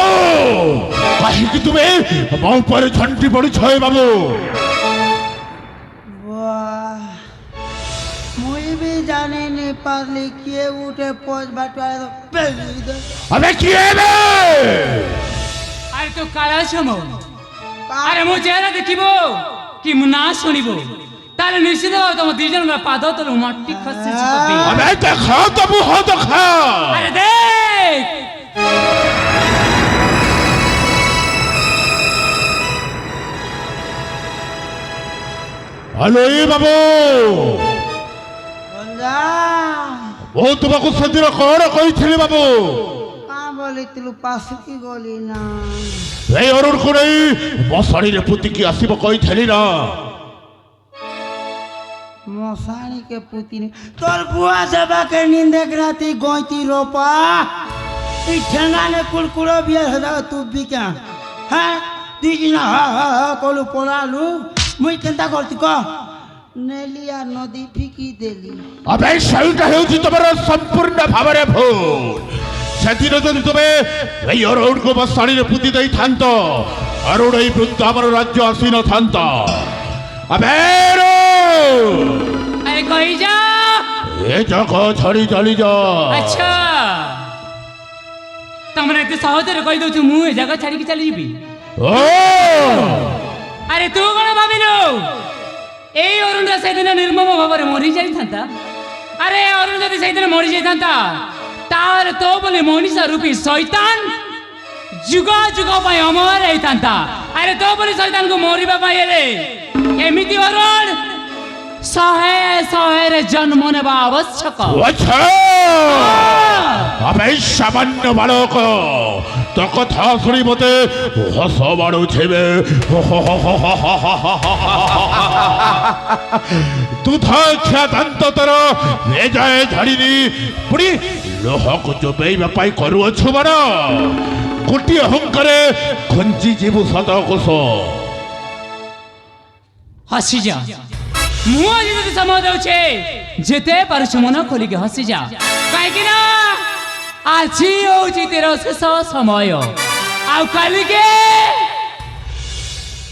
ବାବୁ କାହିଁକି ତୁମେ ମୋ ଉପରେ ଝଣ୍ଟି ପଡୁଛ ବାବୁ? मुई भी जाने नहीं पारली किए उठे पोज बटवाए तो पेली दे अबे किए बे अरे तो काला छमो अरे मो चेहरा देखिबो कि मुना सुनिबो ताले निश्चित भाव तुम दी जन पाद तो मट्टी खसे छबी अबे देखो तो मुह देखो अरे देख हेलो ये बाबू बोला वो तुमको सदिर कौन कही बाबू? कहाँ बोली तिलु पास की गोली ना ए अरुण को नहीं मशाणी रे पुती की आसीब कही ना मशाणी के पुती ने तोर बुआ जबा के नींद एक राती गोईती रोपा ई ठेंगा ने कुलकुलो बिया हदा तू भी क्या हां दिजिना हा कोलु पोलालु मुई केंता करती को नेलिया नदी फिकी देली अबे सहीटा हेउची तमर संपूर्ण भावरे भूल सेदिन जदि तुमे ए अरुण को मशाणी रे पुती देई थांत अरुण ए वृद्ध हमर राज्य आसी न थांत अबे अरे कही जा ए जगह छड़ी चली जा अच्छा तमने एते सहज रे कहि दउ मु ए जगह छाड़ी के चली जीबी ओ अरे तू कोन भाबिलो ए अरुण रा सेदिन निर्मम भाବରେ मरि जाई थांता अरे अरुण जदि सेदिन मरि जाई थांता तार तो बोले मनीषा रूपी शैतान जुगा जुगा पाई अमर होई थांता अरे तो बोले शैतान को मरिबा पाई रे एमिति अरुण सहे सहे रे जन्म नेबा आवश्यक अच्छा अबे सामान्य बालक तो कथा शुणी मते हस मारू छेबे तू था ख्या दंत तर ले जाए झाड़ीनी पुड़ी लोह को चोबेइबा पाई करू अछु बड़ कोटी अहंकारे खंची जीवु सत कोस हसी जा मु आज जदि समय दउछे जेते पारुछ मन खोली के हसी जा काहे कि ना आजी होची तेरो शेष समय आ काली के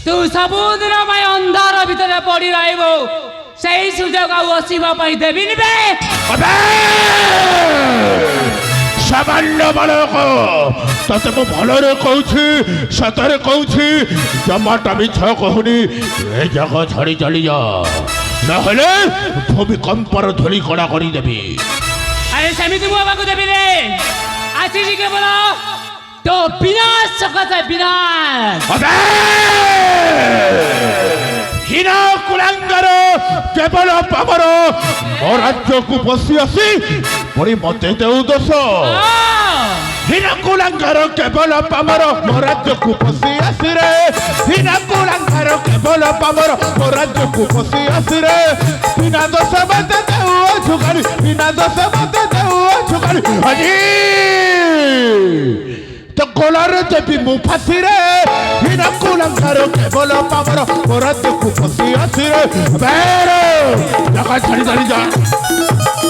तू सबुदिन मैं अंधार भीतर पड़ी रहबो सही सुजोग आ वसीबा पाई देबी निबे अबे सामान्य बालक तते मु भलरे कहूछि सतरे कहूछि जमाटा मिछ कहूनी ए जगह छाड़ी चली जा नहले भूमिकंपर धूली कड़ा करी देबी अरे समिति मु बाबा को देबी रे आची जी के बोलो तो विनाश सकत है विनाश अबे हिना कुलांगर केवल पावर और राज्य को बसी आसी पड़ी मते देउ दोष हिना कुलांगर केवल पावर राज्य को बसी आसी रे हिना कुलांगर केवल पावर राज्य को बसी आसी रे बिना दोष मते देउ छुगारी बिना दोष मते देउ छुगारी अजी तो गोलार देवी मु फासी रे हिना कुलंकार केवल पावर मोरत को फसी आसी रे बेरो जगह छड़ी छड़ी जा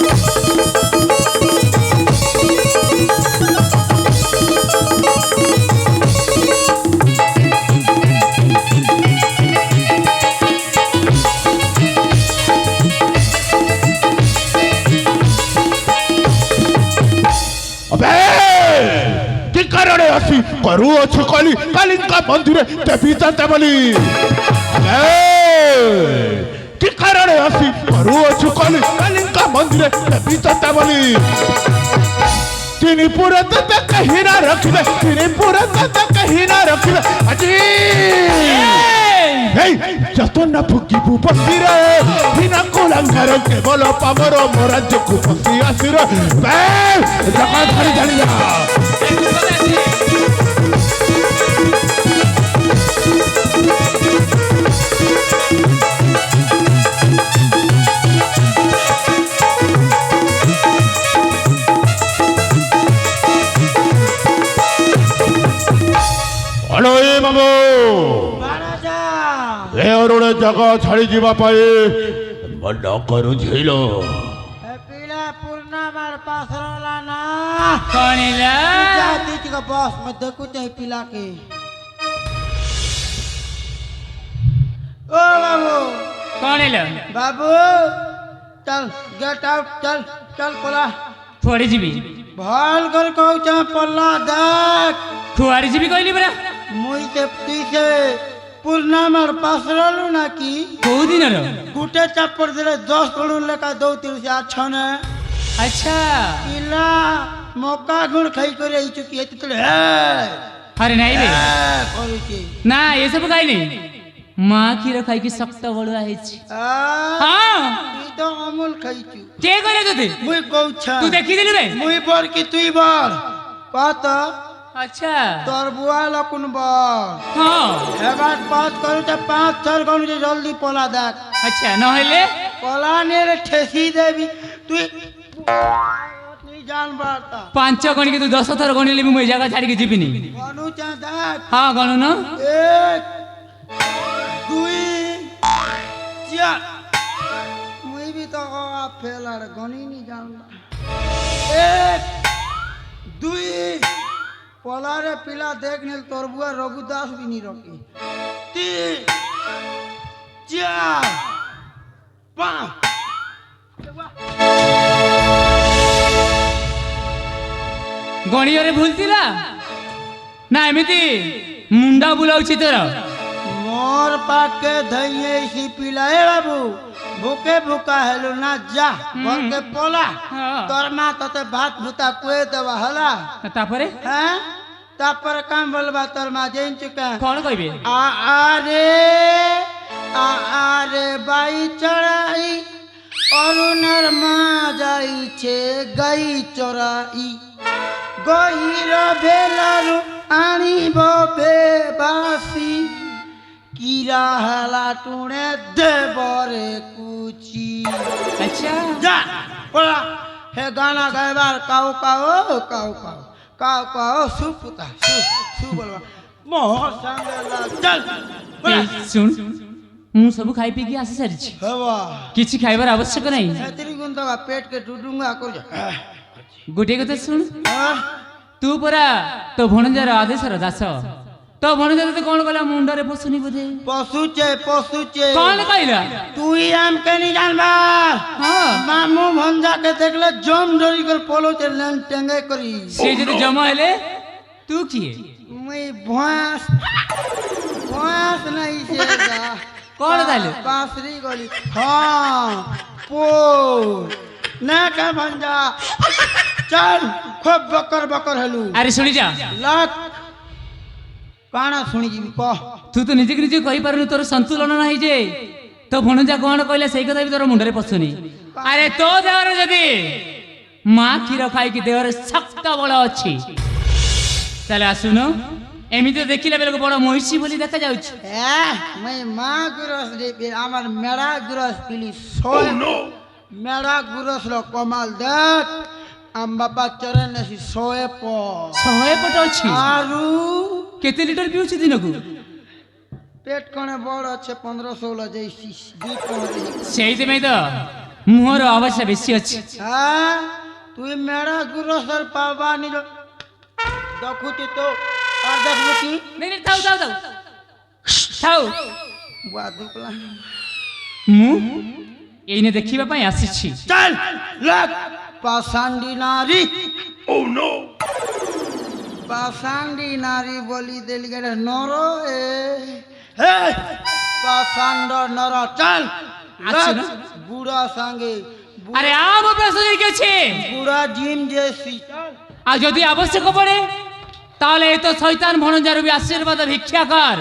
अबे कि कारण आसी करू अच्छु काली कालिका मंदिर देवी जाते बोली कि कारण आसी करू अच्छु काली कालिका मंदिर देवी जाते बोली पुरे तक कहीं ना रखिबे पुरे तक कहीं ना रखिबे अजी जतन फुकी बसी रे बिना कुलंकार केवल पावर मोराज्य को फसी आसी रे जगह धरी जानी जा हेलो ए बाबू ए अरुण जगह छाड़ी जीवा पाए मन करू झेलो पीला पूर्णा मार पास रहला ना कौन है जाती थी का बॉस मैं देखू चाहे पिला के ओ बाबू कौन है बाबू चल गेट आउट चल चल पला थोड़ी जीबी ভাল করে কইছা পল্লা দেখ खुआरी जीबी कहली बरा মুই তে পিছে পূর্ণামার পাসরালু নাকি बहु दिन रो গুটে চাপড় দিলে 10 করুন লেখা দৌতির আছনে अच्छा পিলা মকা গুণ খাই করে এই চুকি এত তোলে अरे नहीं बे করুছি ना ये सब खाई नहीं माँ की रखाई की सख्त बड़ुआ है हाँ তুই তো অমূল খাইছু के करे तू মুই কৌছা तू देखी दिली बे মুই বর কি তুই বল কত अच्छा তোর বুয়া লকুন বল हाँ এবার পাঁচ করুতে 5-4 গণিতে জলদি পলা দেখ अच्छा নহলে পলা নিয়ে ঠেসি দেবি তুই তুই জানবার তা पांच गणी के तू 10 थर गणी लेबी मैं जगह छाड़ी के जीबिनी গনু চা দেখ हाँ गणो न 1 2 4 মুই भी तो फेलार गनी नहीं जानबा 1 2 পলারে পিলা দেখ নিল তোর বুয়া রঘুদাস भी नहीं রকি 3 4 5 ଗଣିୟରେ ଭୁଲ ଥିଲା ନା ଏମିତି ମୁଣ୍ଡ ବୁଲାଉଛି ତୋର मोर पाके धइए सी पिला ए बाबू भूखे भूखा हेलु ना जा घर के पोला हाँ। तोर मां तते भात भूता कुए देवा हला ତାପରେ हैं तापर काम बोलबा तोर मां जेन चुका କଣ କହିବେ आरे बाई चढ़ाई অরুণের মা যাইছে গাই চড়াই গহির ভেলারু আনিব বেবাসি কিরা হেলা টুণে দেবরে কুচি अच्छा যা পড়া হে গানা গাইবার কাউ কাউ কাউ কাউ কাউ কাউ সুপুতা সু বলবা মোহ সঙ্গে লাগ চল ଏ, ଶୁଣ ମୁଁ ସବୁ ଖାଇ ପିଇକି ଆସି ସାରିଛି হবা କିଛି ଖାଇବାର ଆବଶ୍ୟକ ନାହିଁ ହେତିରି ଗୁଣ ତ পেট কে ডুডুঙ্গা কর ଗୋଟିଏ କଥା ଶୁଣ হ্যাঁ ତୁ ପରା ତୋ ଭଣଜାର ଆଦେଶର ଦାସ ତୋ ଭଣଜା ତତେ କଣ କଲା ମୁଣ୍ଡରେ ପଶୁନି ବୋଧେ পশুচে କଣ କହିଲା তুই আম কেনি জানবার ହଁ মামু ভঞ্জাকে দেখলে জম ডরি করে পলোতে লেন টেঙ্গে করি ସେ ଯଦି ଜମା ହେଲେ ତୁ କିଏ মুই ভয়াস ভয়াস নাই সেগা କଣ ତାହେଲେ বাঁশরি গলি হ্যাঁ পো না কা ভঞ্জা চল খুব বকর বকর হলু ଆରେ ଶୁଣି ଯା লাখ কানা শুনি যাবি কহ ତୁ ତ ନିଜକୁ ନିଜେ କହିପାରୁନୁ ତୋର ସନ୍ତୁଳନ ନାହିଁ ଯେ ତୋ ଭଣଜା କଣ କହିଲା ସେଇ କଥା ବି ତୋର ମୁଣ୍ଡରେ ପଶୁନି ଆରେ ତୋ ଦେହରେ ଯଦି ମା କ୍ଷୀର ଖାଇକି ଦେହରେ ଶକ୍ତ ବଳ ଅଛି ତାହେଲେ ଆସୁନ ଏମିତି ଦେଖିଲା ବେଳକୁ ବଡ ମହିଷୀ ବୋଲି ଦେଖାଯାଉଛି मैं माँ गुरस दे আমার মেড়া গুরস পিলি সোয় মেড়া গুরস র কমাল দেখ আম বাবা চরণ নেছি সোয়ে প 100 ପଟ ଅଛି আরু କେତେ ଲିଟର ପିଉଛି ଦିନକୁ পেট কোণে বড় আছে 15-16 যাইছি 2 পৌঁছে ସେଇଥିପାଇଁ ତ ମୁହଁର ଅବସ୍ଥା ବେଶୀ ଅଛି হ্যাঁ তুই মেড়া গুরসর পাবা নিল দেখুছি তো আর দেখবো কি ନାଇଁ ନାଇଁ ଥାଉ ଥାଉ ଥାଉ ଥାଉ বাদুকলা ମୁଁ ଏଇନେ ଦେଖିବା ପାଇଁ ଆସିଛି চল লাগ পাসান্ডি নারী ও নো পাসান্ডি নারী বলি দেলি গেলে নর এ হে পাসান্ড নর চল আচ্ছা না? বুড়া সঙ্গে আরে আম প্রশ্ন গেছে বুড়া জিম জেসি চল আর যদি আবশ্যক পড়ে তাহলে এই তো শয়তান ভণজার বি আশীর্বাদ ভিক্ষা কর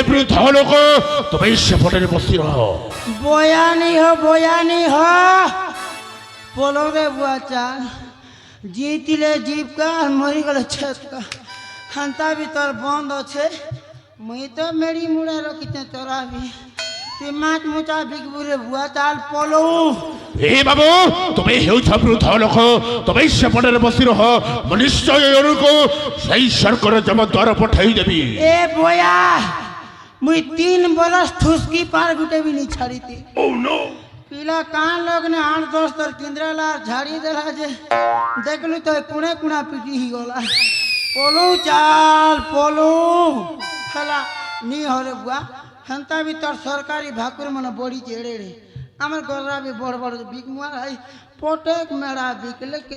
বৃদ্ধ লোক তুমি সেপটে বসি রহ বয়ানি হ পলো রে বুয়া চাল জিতিলে জীবকা আর মরি গেলে ছেদকা হান্তা ভিতর বন্ধ আছে মুই তো মেরি মুড়ে রখিতে চড়াবি তুই মাছ মুচা বিকবু রে বুয়া চাল পলো হে বাবু তুমি হেউছ বৃদ্ধ লোক তুমি সেপটে বসি রহ নিশ্চয় এরকম সেই সরকার জমা দ্বার পঠাই দেবি এ বয়া মুই 3 বরস থুসকি পার গুটে भी नहीं छाड़ीती पिला कान लोग ने 8-10 तर किंद्राला झाड़ी देला जे देखलु तो कुणे कुणा पिटी ही गला पोलो चाल पोलो हला नी हरे बुआ हंता भी तर सरकारी भाकुर मन बड़ी चेड़े रे हमर गोरा भी बड़ बड़ बिक मुआ पटेक मेरा बिकले के